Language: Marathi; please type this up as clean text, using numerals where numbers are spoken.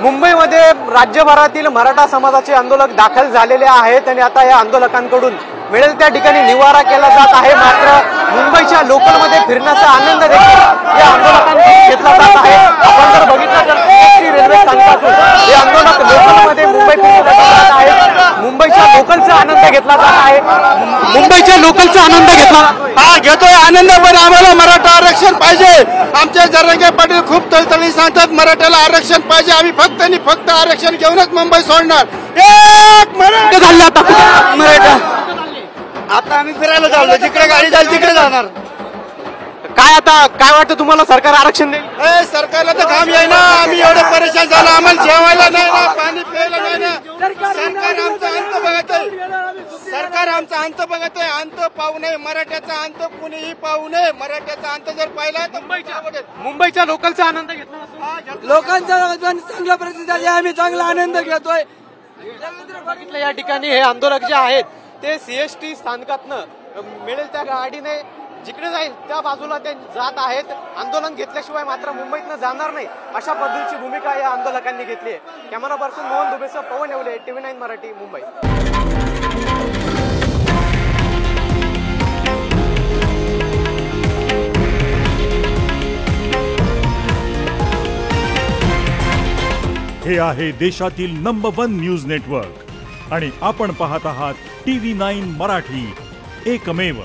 मुंबईमध्ये राज्यभरातील मराठा समाजाचे आंदोलक दाखल झालेले आहेत आणि आता या आंदोलकांकडून मिळेल त्या ठिकाणी निवारा केला जात आहे। मात्र मुंबईच्या लोकलमध्ये फिरण्याचा आनंद देखील या आंदोलकांकडून घेतला जात आहे। आपण जर बघितलं तर रेल्वे स्थानकातून हे आंदोलक लोकलमध्ये मुंबई फिरण्यात जात आहेत। मुंबईच्या लोकलचा आनंद घेतला जात आहे। मुंबईच्या लोकलचा आनंद घेतला घेतोय आनंद, पण आम्हाला मराठा आरक्षण पाहिजे। आमचे जरांगे पाटील खूप तळतळी सांगतात मराठ्याला आरक्षण पाहिजे। आम्ही फक्त आरक्षण घेऊनच मुंबई सोडणार। एक मराठा आता आम्ही फिरायला चाललो, जिकडे गाडी जाईल तिकडे जाणार। काय वाटतं तुम्हाला सरकार आरक्षण देईल? सरकारला तर काम आहे ना, आम्ही एवढे परेशान झालो, आम्हाला जेवायला नाही ना, पाणी प्यायला नाही ना। सरकार आमचा अंत बघत आहे, सरकार आमचा अंत बघत आहे। अंत पाहू नये मराठ्याचा, अंत कुणीही पाहू नये मराठ्याचा। अंत जर पाहिला तर मुंबईच्या लोकलचा आनंद घेतला, लोकांचा चांगला प्रतिसाद, आम्ही चांगला आनंद घेतोय। बघितलं या ठिकाणी हे आंदोलक जे आहेत ते सीएसटी स्थानकातनं मिळेल त्या गाडीने जिकडे जाईल त्या बाजूला ते जात आहेत। आंदोलन घेतल्याशिवाय मात्र मुंबईतनं जाणार नाही, अशा पद्धतीची भूमिका या आंदोलकांनी घेतली आहे। कॅमेरा पर्सन मोहन दुबेसह पवन येवले, TV9 मराठी, मुंबई। हे आहे देशातील नंबर 1 न्यूज नेटवर्क आणि आपण पाहत आहात TV9 मराठी, एकमेव।